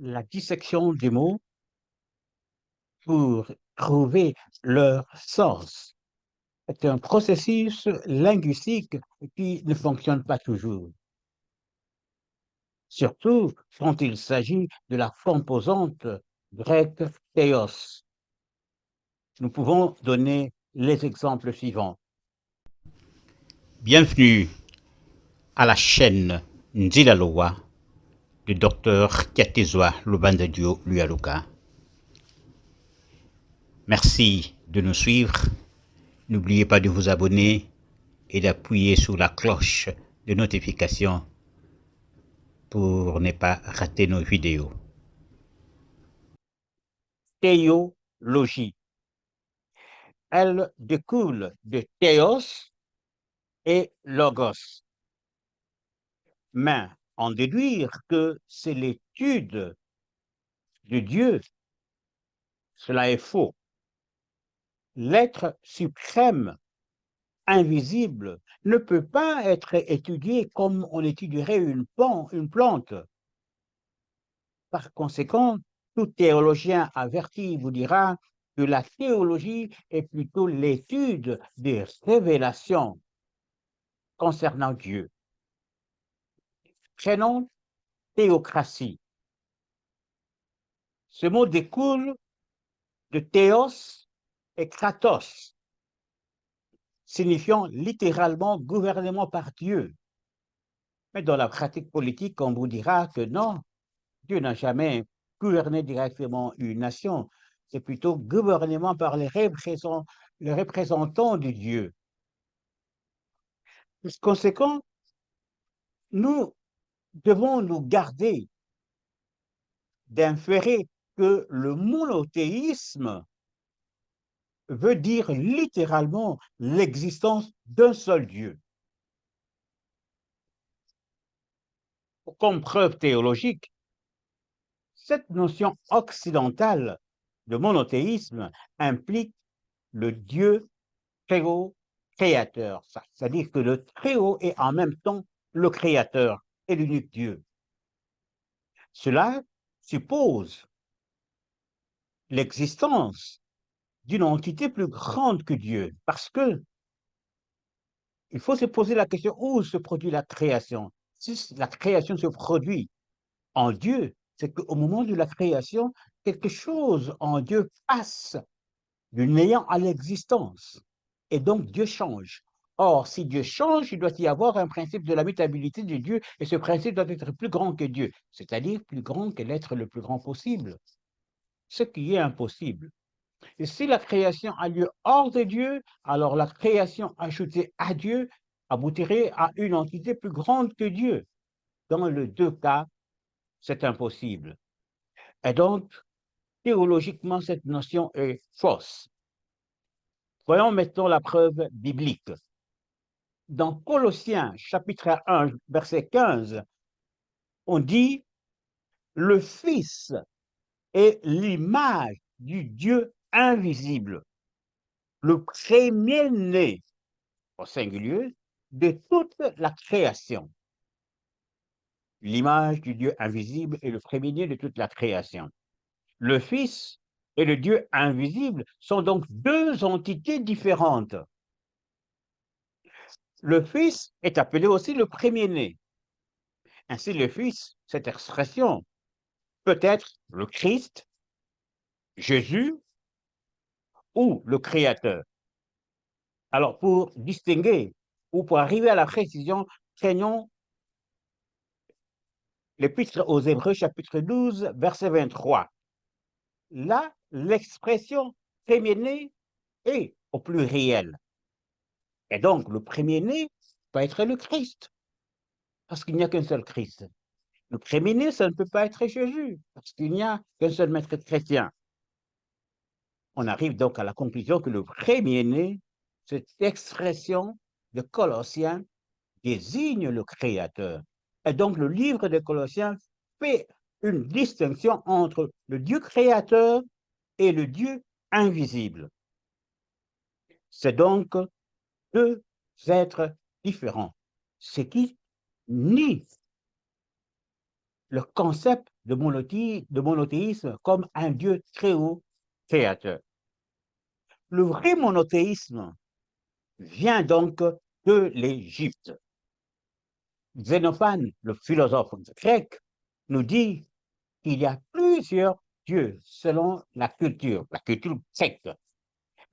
la dissection des mots pour trouver leur sens. C'est un processus linguistique qui ne fonctionne pas toujours, surtout quand il s'agit de la composante grecque théos. Nous pouvons donner les exemples suivants. Bienvenue à la chaîne Nzilalowa du docteur Kiatizwa Lubandadio Lualuka. Merci de nous suivre. N'oubliez pas de vous abonner et d'appuyer sur la cloche de notification pour ne pas rater nos vidéos. Théologie. Elle découle de théos et logos. Mais en déduire que c'est l'étude de Dieu, cela est faux. L'être suprême, invisible, ne peut pas être étudié comme on étudierait une plante. Par conséquent, tout théologien averti vous dira que la théologie est plutôt l'étude des révélations concernant Dieu. Prenons théocratie. Ce mot découle de théos et kratos, signifiant littéralement gouvernement par Dieu. Mais dans la pratique politique, on vous dira que non, Dieu n'a jamais gouverné directement une nation. C'est plutôt gouvernement par les représentants de Dieu. Par conséquent, nous devons nous garder d'inférer que le monothéisme veut dire littéralement l'existence d'un seul Dieu. Comme preuve théologique, cette notion occidentale de monothéisme implique le Dieu créateur, c'est-à-dire que le Très-Haut est en même temps le créateur et l'unique Dieu. Cela suppose l'existence d'une entité plus grande que Dieu, parce que il faut se poser la question où se produit la création. Si la création se produit en Dieu, c'est qu'au moment de la création, quelque chose en Dieu passe du néant à l'existence. Et donc Dieu change. Or, si Dieu change, il doit y avoir un principe de la mutabilité de Dieu, et ce principe doit être plus grand que Dieu, c'est-à-dire plus grand que l'être le plus grand possible, ce qui est impossible. Et si la création a lieu hors de Dieu, alors la création ajoutée à Dieu aboutirait à une entité plus grande que Dieu. Dans les deux cas, c'est impossible. Et donc, théologiquement, cette notion est fausse. Voyons maintenant la preuve biblique. Dans Colossiens, chapitre 1, verset 15, on dit « Le Fils est l'image du Dieu invisible, le premier-né, au singulier, de toute la création. » L'image du Dieu invisible est le premier-né de toute la création. Le Fils et le Dieu invisible sont donc deux entités différentes. Le Fils est appelé aussi le premier-né. Ainsi, le Fils, cette expression, peut être le Christ, Jésus ou le Créateur. Alors, pour distinguer ou pour arriver à la précision, prenons l'Épître aux Hébreux, chapitre 12, verset 23. Là, l'expression premier-né est au pluriel. Et donc, le premier-né peut être le Christ, parce qu'il n'y a qu'un seul Christ. Le premier-né, ça ne peut pas être Jésus, parce qu'il n'y a qu'un seul maître chrétien. On arrive donc à la conclusion que le premier-né, cette expression de Colossiens, désigne le Créateur. Et donc, le livre de Colossiens fait une distinction entre le Dieu créateur et le Dieu invisible. C'est donc deux êtres différents, ce qui nie le concept de monothéisme comme un Dieu très haut créateur. Le vrai monothéisme vient donc de l'Égypte. Xénophane, le philosophe grec, nous dit qu'il y a plusieurs dieux selon la culture grecque,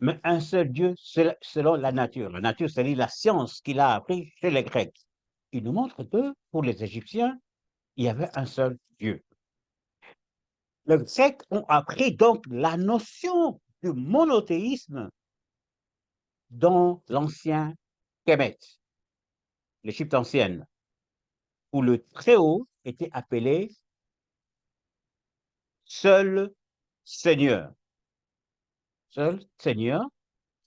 mais un seul Dieu selon la nature. La nature, c'est-à-dire la science qu'il a appris chez les Grecs. Il nous montre que pour les Égyptiens, il y avait un seul Dieu. Les Grecs ont appris donc la notion du monothéisme dans l'ancien Kémet, l'Égypte ancienne, où le Très-Haut était appelé seul Seigneur. Seul Seigneur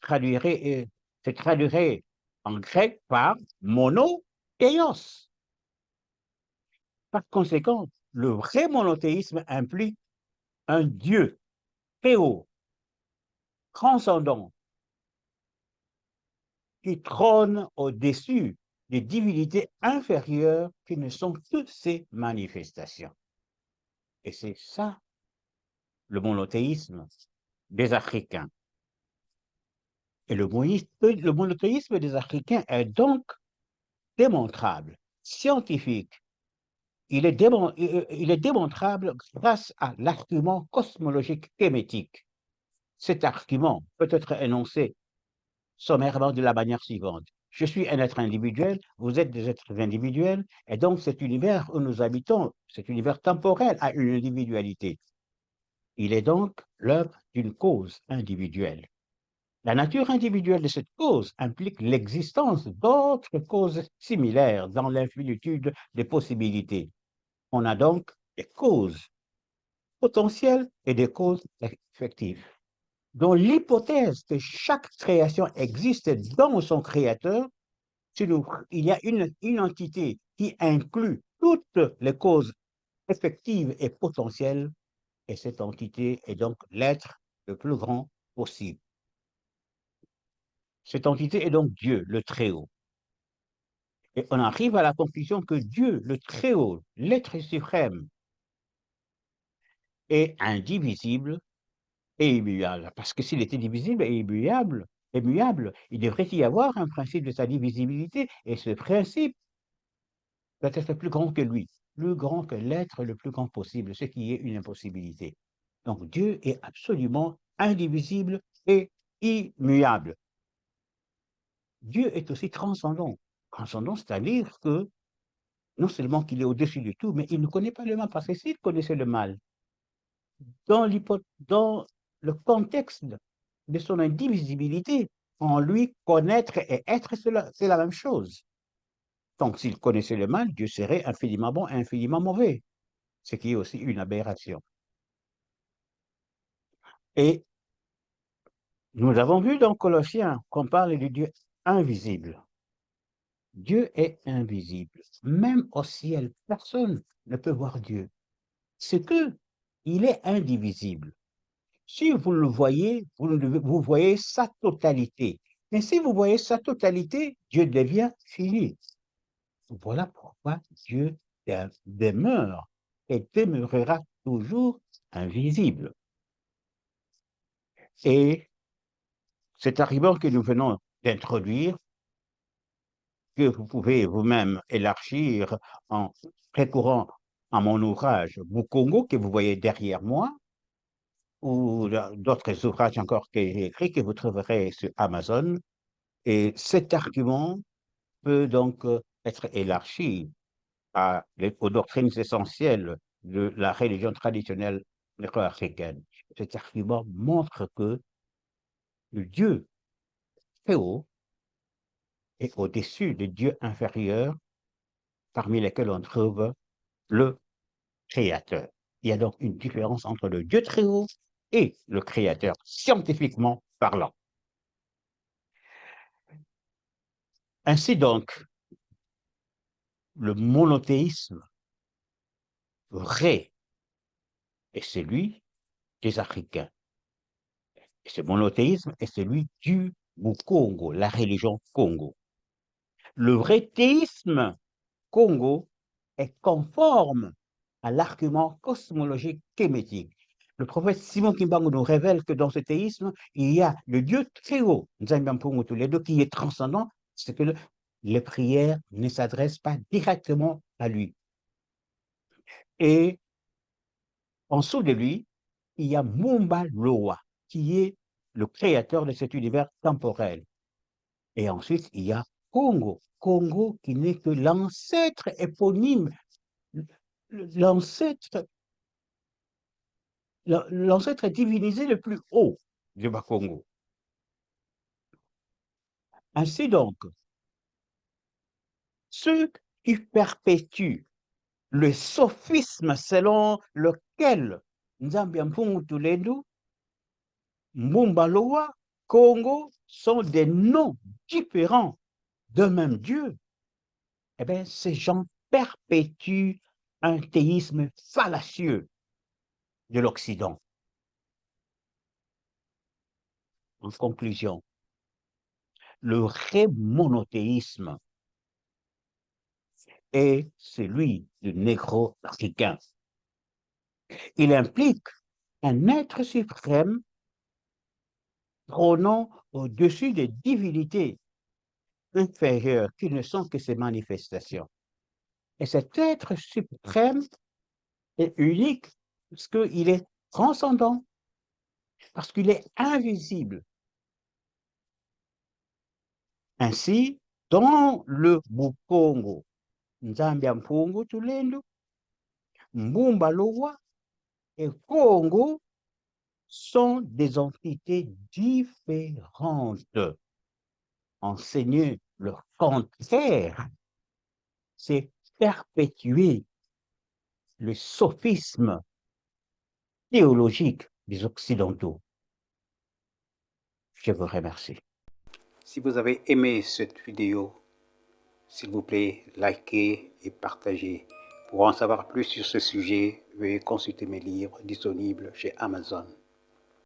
se traduirait en grec par monothéos. Par conséquent, le vrai monothéisme implique un Dieu très haut, transcendant, qui trône au-dessus des divinités inférieures qui ne sont que ses manifestations. Et c'est ça le monothéisme des Africains. Et le monothéisme des Africains est donc démontrable, scientifique. Il est démontrable grâce à l'argument cosmologique kémétique. Cet argument peut être énoncé sommairement de la manière suivante. Je suis un être individuel, vous êtes des êtres individuels, et donc cet univers où nous habitons, cet univers temporel a une individualité. Il est donc l'œuvre d'une cause individuelle. La nature individuelle de cette cause implique l'existence d'autres causes similaires dans l'infinitude des possibilités. On a donc des causes potentielles et des causes effectives. Dans l'hypothèse que chaque création existe dans son créateur, il y a une entité qui inclut toutes les causes effectives et potentielles, et cette entité est donc l'être le plus grand possible. Cette entité est donc Dieu, le Très-Haut. Et on arrive à la conclusion que Dieu, le Très-Haut, l'être suprême, est indivisible et immuable. Parce que s'il était divisible et immuable, il devrait y avoir un principe de sa divisibilité, et ce principe doit être plus grand que lui, plus grand que l'être le plus grand possible, ce qui est une impossibilité. Donc Dieu est absolument indivisible et immuable. Dieu est aussi transcendant. Transcendant, c'est-à-dire que non seulement qu'il est au-dessus de tout, mais il ne connaît pas le mal, parce que s'il connaissait le mal, dans le contexte de son indivisibilité, en lui, connaître et être, c'est la même chose. Donc, s'il connaissait le mal, Dieu serait infiniment bon et infiniment mauvais, ce qui est aussi une aberration. Et nous avons vu dans Colossiens qu'on parle du Dieu invisible. Dieu est invisible. Même au ciel, personne ne peut voir Dieu. C'est que il est indivisible. Si vous le voyez, vous voyez sa totalité. Mais si vous voyez sa totalité, Dieu devient fini. Voilà pourquoi Dieu demeure et demeurera toujours invisible. Et cet argument que nous venons d'introduire, que vous pouvez vous-même élargir en recourant à mon ouvrage Bukongo, que vous voyez derrière moi, ou d'autres ouvrages encore que j'ai écrits que vous trouverez sur Amazon. Et cet argument peut donc être élargi aux doctrines essentielles de la religion traditionnelle néo-africaine. Cet argument montre que le Dieu très haut est au-dessus des dieux inférieurs, parmi lesquels on trouve le Créateur. Il y a donc une différence entre le Dieu très haut et le Créateur, scientifiquement parlant. Ainsi donc, le monothéisme vrai est celui des Africains. Et ce monothéisme est celui du Congo, la religion Congo. Le vrai théisme Congo est conforme à l'argument cosmologique kémétique. Le prophète Simon Kimbangu nous révèle que dans ce théisme, il y a le Dieu très haut, tous les deux, qui est transcendant, c'est que les prières ne s'adressent pas directement à lui. Et en dessous de lui, il y a Mumba Loa, qui est le créateur de cet univers temporel. Et ensuite, il y a Congo. Congo qui n'est que l'ancêtre éponyme, l'ancêtre divinisé le plus haut du Bas-Congo. Ainsi donc, ceux qui perpétuent le sophisme selon lequel Nzambiampungu Tulendu, Mbumbaloa, Congo sont des noms différents d'un même Dieu, eh bien, ces gens perpétuent un théisme fallacieux de l'Occident. En conclusion, le vrai monothéisme est celui du négro-africain. Il implique un être suprême trônant au-dessus des divinités inférieures qui ne sont que ses manifestations. Et cet être suprême est unique parce qu'il est transcendant, parce qu'il est invisible. Ainsi, dans le Bukongo, Nzambiampungu Tulendu, Mbumbaloa et Congo sont des entités différentes. Enseigner le contraire, c'est perpétuer le sophisme théologique des Occidentaux. Je vous remercie. Si vous avez aimé cette vidéo, s'il vous plaît, likez et partagez. Pour en savoir plus sur ce sujet, veuillez consulter mes livres disponibles chez Amazon.